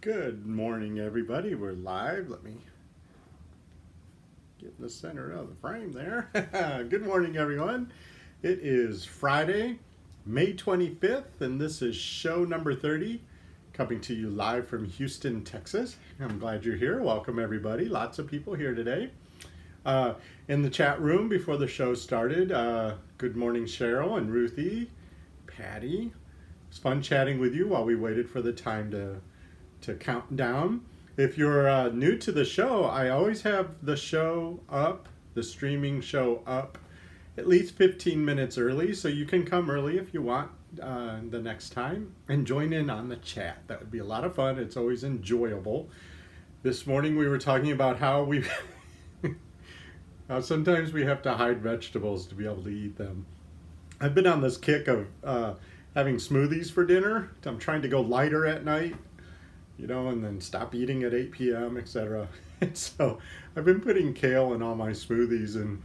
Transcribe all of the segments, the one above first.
Good morning, everybody. We're live. Let me get in the center of the frame there. Good morning, everyone. It is Friday, May 25th, and this is show number 30, coming to you live from Houston, Texas. I'm glad you're here. Welcome, everybody. Lots of people here today. In the chat room before the show started, good morning, Cheryl and Ruthie, Patty. It's fun chatting with you while we waited for the time to count down. If you're new to the show, I always have the show up, the streaming show up, at least 15 minutes early, so you can come early if you want the next time and join in on the chat. That would be a lot of fun. It's always enjoyable. This morning we were talking about how we how sometimes we have to hide vegetables to be able to eat them. I've been on this kick of having smoothies for dinner. I'm trying to go lighter at night, you know, and then stop eating at 8 p.m., etc. And so I've been putting kale in all my smoothies, and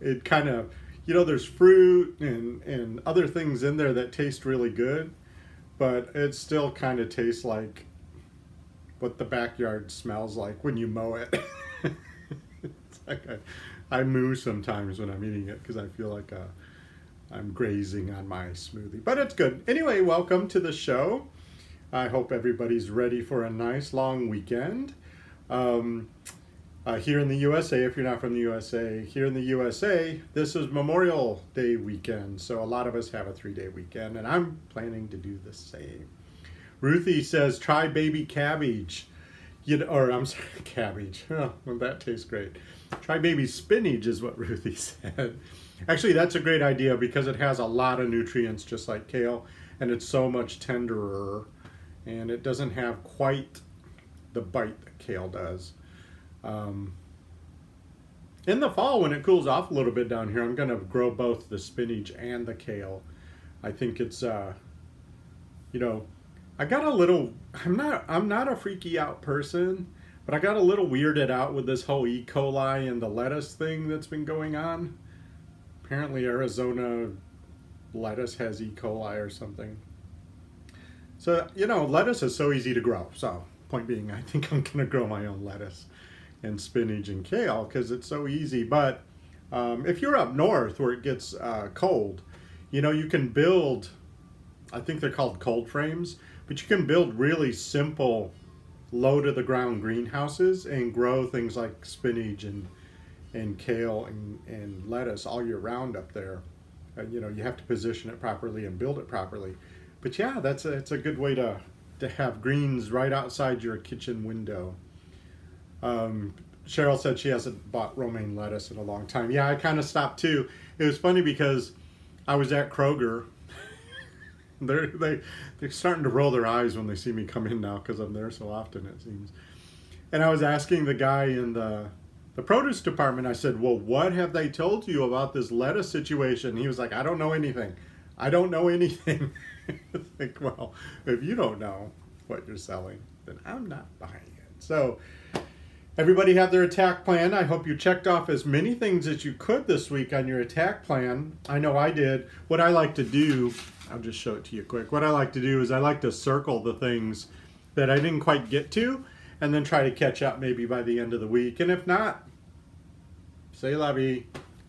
it kind of, you know, there's fruit and other things in there that taste really good, but it still kind of tastes like what the backyard smells like when you mow it. It's like I moo sometimes when I'm eating it because I feel like I'm grazing on my smoothie, but it's good. Anyway, welcome to the show. I hope everybody's ready for a nice long weekend. Here in the USA, if you're not from the USA, here in the USA, this is Memorial Day weekend. So a lot of us have a 3-day weekend, and I'm planning to do the same. Ruthie says, try baby cabbage. I'm sorry, cabbage. Oh, well, that tastes great. Try baby spinach is what Ruthie said. Actually, that's a great idea because it has a lot of nutrients, just like kale, and it's so much tenderer. And it doesn't have quite the bite that kale does. In the fall, when it cools off a little bit down here, I'm going to grow both the spinach and the kale. I think it's, you know, I got a little, I'm not a freaky out person, but I got a little weirded out with this whole E. coli and the lettuce thing that's been going on. Apparently Arizona lettuce has E. coli or something. So, you know, lettuce is so easy to grow. So, point being, I think I'm going to grow my own lettuce and spinach and kale because it's so easy. But if you're up north where it gets cold, you know, you can build, I think they're called cold frames, but you can build really simple low-to-the-ground greenhouses and grow things like spinach and kale and lettuce all year round up there. You know, you have to position it properly and build it properly. But yeah, it's a good way to have greens right outside your kitchen window. Cheryl said she hasn't bought romaine lettuce in a long time. Yeah, I kind of stopped too. It was funny because I was at Kroger. They're starting to roll their eyes when they see me come in now because I'm there so often, it seems. And I was asking the guy in the produce department, I said, well, what have they told you about this lettuce situation? He was like, I don't know anything. I don't know anything. Like, well, if you don't know what you're selling, then I'm not buying it. So everybody have their attack plan. I hope you checked off as many things as you could this week on your attack plan. I know I did. What I like to do, I'll just show it to you quick. What I like to do is I like to circle the things that I didn't quite get to and then try to catch up maybe by the end of the week. And if not, c'est la vie.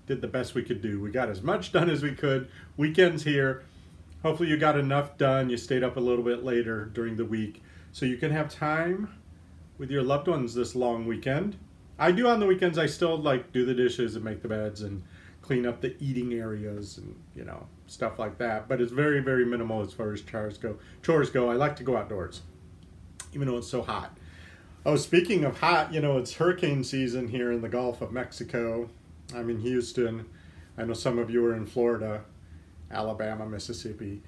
Did the best we could do. We got as much done as we could. Weekend's here. Hopefully you got enough done. You stayed up a little bit later during the week so you can have time with your loved ones this long weekend. I do on the weekends. I still like do the dishes and make the beds and clean up the eating areas and, you know, stuff like that. But it's very, very minimal as far as chores go. I like to go outdoors, even though it's so hot. Oh, speaking of hot, you know, it's hurricane season here in the Gulf of Mexico. I'm in Houston. I know some of you are in Florida, Alabama, Mississippi.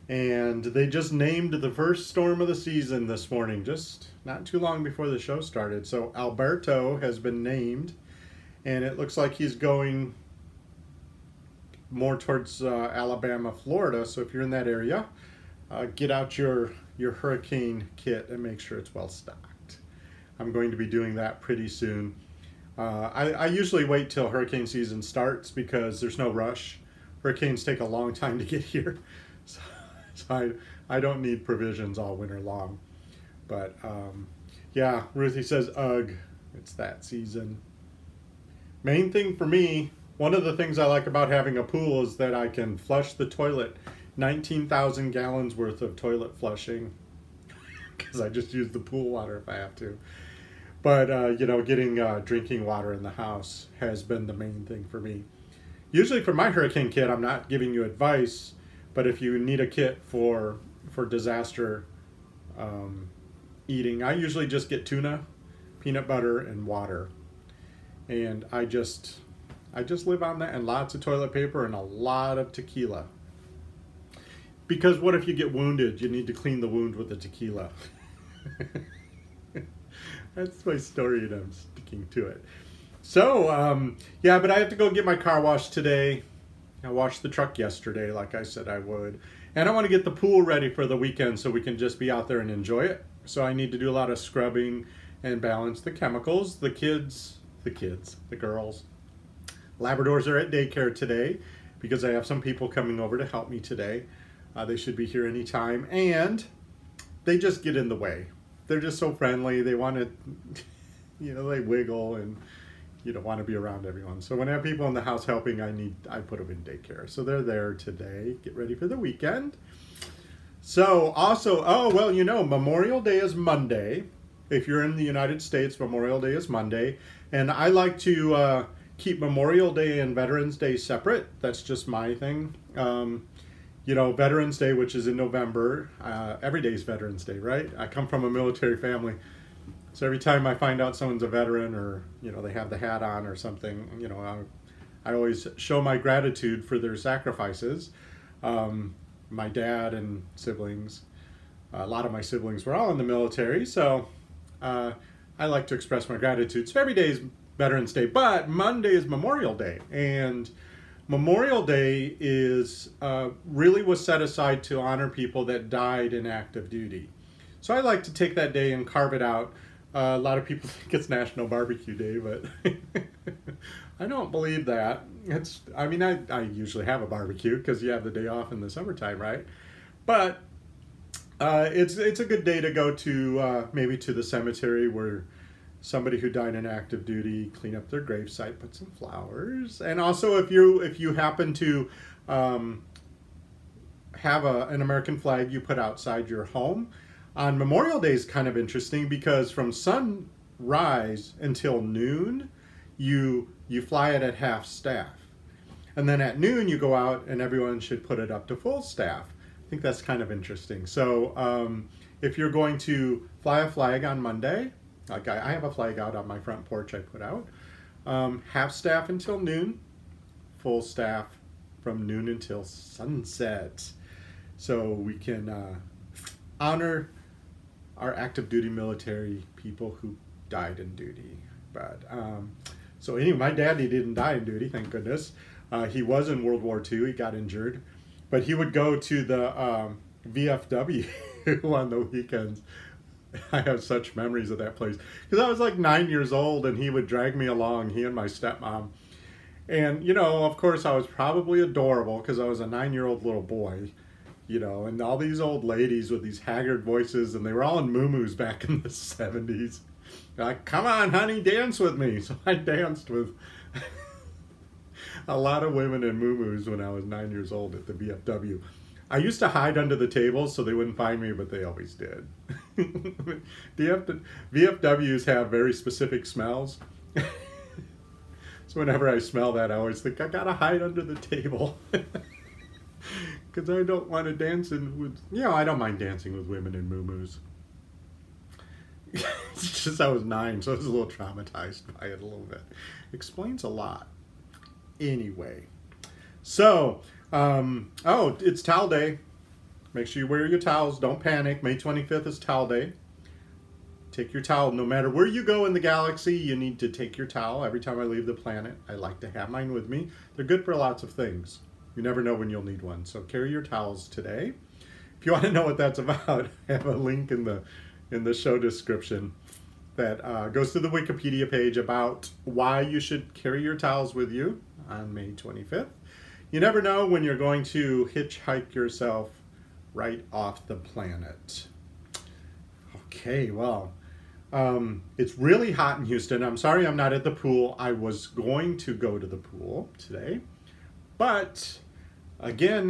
And they just named the first storm of the season this morning, just not too long before the show started. So Alberto has been named, and it looks like he's going more towards Alabama, Florida. So if you're in that area, get out your hurricane kit and make sure it's well stocked. I'm going to be doing that pretty soon. I usually wait till hurricane season starts because there's no rush. Hurricanes take a long time to get here, so I don't need provisions all winter long. But yeah, Ruthie says, ugh, it's that season. Main thing for me, one of the things I like about having a pool is that I can flush the toilet. 19,000 gallons worth of toilet flushing because I just use the pool water if I have to. But, you know, getting drinking water in the house has been the main thing for me. Usually for my hurricane kit, I'm not giving you advice, but if you need a kit for disaster eating, I usually just get tuna, peanut butter, and water. And I just live on that, and lots of toilet paper and a lot of tequila. Because what if you get wounded? You need to clean the wound with the tequila. That's my story and I'm sticking to it. So, yeah, but I have to go get my car washed today. I washed the truck yesterday like I said I would. And I want to get the pool ready for the weekend so we can just be out there and enjoy it. So I need to do a lot of scrubbing and balance the chemicals. The girls. Labradors are at daycare today because I have some people coming over to help me today. They should be here anytime. And they just get in the way. They're just so friendly. They want to, you know, they wiggle and you don't want to be around everyone. So when I have people in the house helping, I put them in daycare. So they're there today. Get ready for the weekend. So also, oh, well, you know, Memorial Day is Monday. If you're in the United States, Memorial Day is Monday. And I like to keep Memorial Day and Veterans Day separate. That's just my thing. You know, Veterans Day, which is in November, every day is Veterans Day, right? I come from a military family. So every time I find out someone's a veteran or, you know, they have the hat on or something, you know, I always show my gratitude for their sacrifices. My dad and siblings, a lot of my siblings were all in the military, so I like to express my gratitude. So every day is Veterans Day, but Monday is Memorial Day, and Memorial Day is really was set aside to honor people that died in active duty. So I like to take that day and carve it out. A lot of people think it's National Barbecue Day, but I don't believe that. I mean, I usually have a barbecue because you have the day off in the summertime, right? But it's a good day to go to maybe to the cemetery where somebody who died in active duty, clean up their gravesite, put some flowers. And also if you happen to have an American flag you put outside your home, on Memorial Day is kind of interesting because from sunrise until noon, you fly it at half staff. And then at noon you go out and everyone should put it up to full staff. I think that's kind of interesting. So if you're going to fly a flag on Monday, like I have a flag out on my front porch I put out. Half staff until noon, full staff from noon until sunset. So we can honor our active duty military people who died in duty. But so anyway, my daddy didn't die in duty, thank goodness. He was in World War II, he got injured. But he would go to the VFW on the weekends. I have such memories of that place. Because I was like 9 years old and he would drag me along, he and my stepmom. And, you know, of course I was probably adorable because I was a 9-year-old little boy, you know, and all these old ladies with these haggard voices, and they were all in muumuus back in the 70s. They're like, come on, honey, dance with me. So I danced with a lot of women in muumuus when I was 9 years old at the VFW. I used to hide under the tables so they wouldn't find me, but they always did. VFWs have very specific smells. So whenever I smell that, I always think, I gotta hide under the table. Because I don't want to dance with, you know, I don't mind dancing with women in muumuus. It's just I was 9, so I was a little traumatized by it a little bit. Explains a lot. Anyway. So, oh, it's towel day. Make sure you wear your towels. Don't panic. May 25th is towel day. Take your towel. No matter where you go in the galaxy, you need to take your towel. Every time I leave the planet, I like to have mine with me. They're good for lots of things. You never know when you'll need one. So carry your towels today. If you want to know what that's about, I have a link in the show description that goes to the Wikipedia page about why you should carry your towels with you on May 25th. You never know when you're going to hitchhike yourself right off the planet. Okay, well, it's really hot in Houston. I'm sorry I'm not at the pool. I was going to go to the pool today, but again,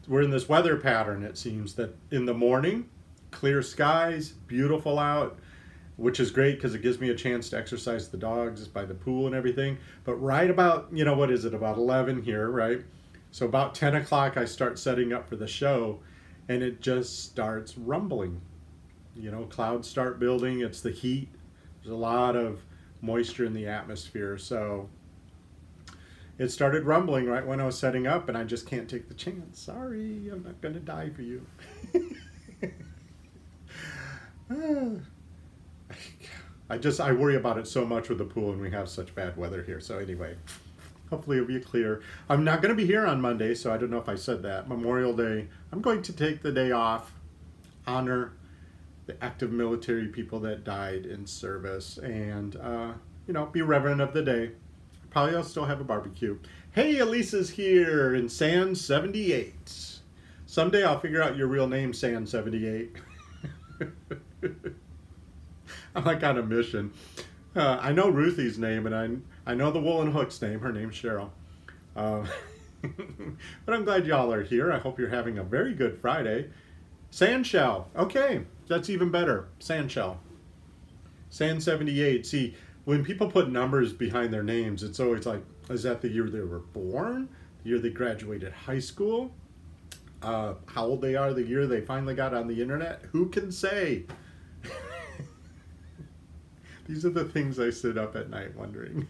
we're in this weather pattern. It seems that in the morning, clear skies, beautiful out, which is great because it gives me a chance to exercise the dogs by the pool and everything. But right about, what is it, about 11 here, right? So about 10 o'clock, I start setting up for the show, and it just starts rumbling. Clouds start building. It's the heat. There's a lot of moisture in the atmosphere. So it started rumbling right when I was setting up, and I just can't take the chance. Sorry, I'm not going to die for you. I worry about it so much with the pool, and we have such bad weather here. So anyway, hopefully it'll be clear. I'm not going to be here on Monday, so I don't know if I said that. Memorial Day, I'm going to take the day off, honor the active military people that died in service, and be reverent of the day. Probably I'll still have a barbecue. Hey, Elisa's here in Sand 78. Someday I'll figure out your real name, Sand 78. I'm like on a mission. I know Ruthie's name, and I know the Woolen Hook's name. Her name's Cheryl. But I'm glad y'all are here. I hope you're having a very good Friday. Sandshell. Okay, that's even better. Sandshell. Sand 78. See, when people put numbers behind their names, it's always like, is that the year they were born? The year they graduated high school? How old they are the year they finally got on the internet? Who can say? These are the things I sit up at night wondering.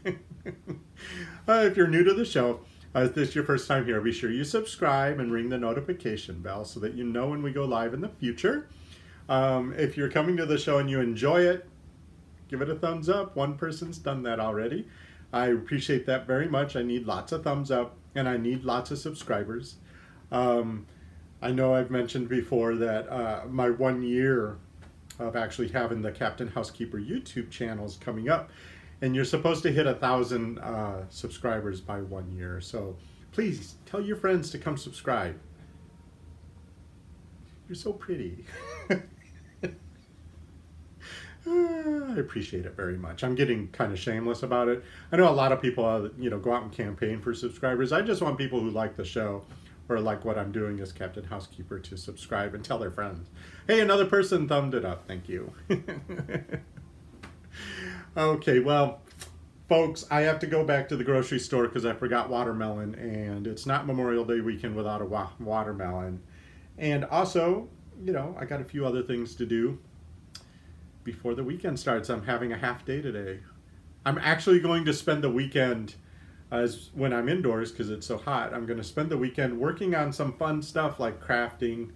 If you're new to the show, if this is your first time here, be sure you subscribe and ring the notification bell so that you know when we go live in the future. If you're coming to the show and you enjoy it, give it a thumbs up. One person's done that already. I appreciate that very much. I need lots of thumbs up, and I need lots of subscribers. I know I've mentioned before that my 1 year of actually having the Captain Housekeeper YouTube channel is coming up, and you're supposed to hit 1,000 subscribers by 1 year. So please tell your friends to come subscribe. You're so pretty. I appreciate it very much. I'm getting kind of shameless about it. I know a lot of people, go out and campaign for subscribers. I just want people who like the show or like what I'm doing as Captain Housekeeper to subscribe and tell their friends. Hey, another person thumbed it up. Thank you. Okay, well, folks, I have to go back to the grocery store because I forgot watermelon, and it's not Memorial Day weekend without a watermelon. And also, I got a few other things to do before the weekend starts. I'm having a half day today. I'm actually going to spend the weekend when I'm indoors because it's so hot. I'm going to spend the weekend working on some fun stuff like crafting.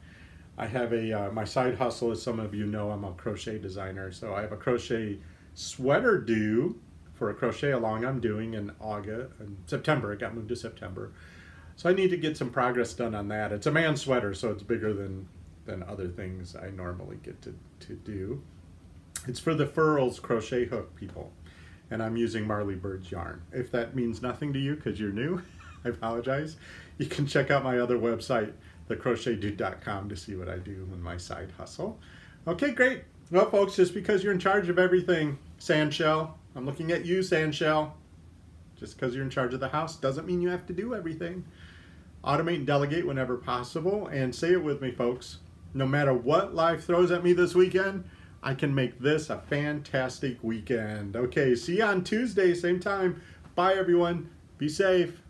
I have my side hustle, as some of you know, I'm a crochet designer. So I have a crochet sweater due for a crochet along I'm doing in September. It got moved to September. So I need to get some progress done on that. It's a man's sweater, so it's bigger than other things I normally get to do. It's for the Furls crochet hook people, and I'm using Marley Bird's yarn. If that means nothing to you because you're new, I apologize. You can check out my other website, thecrochetdude.com, to see what I do in my side hustle. Okay, great. Well, folks, just because you're in charge of everything, Sandshell, I'm looking at you, Sandshell. Just because you're in charge of the house doesn't mean you have to do everything. Automate and delegate whenever possible, and say it with me, folks. No matter what life throws at me this weekend, I can make this a fantastic weekend. Okay, see you on Tuesday, same time. Bye, everyone. Be safe.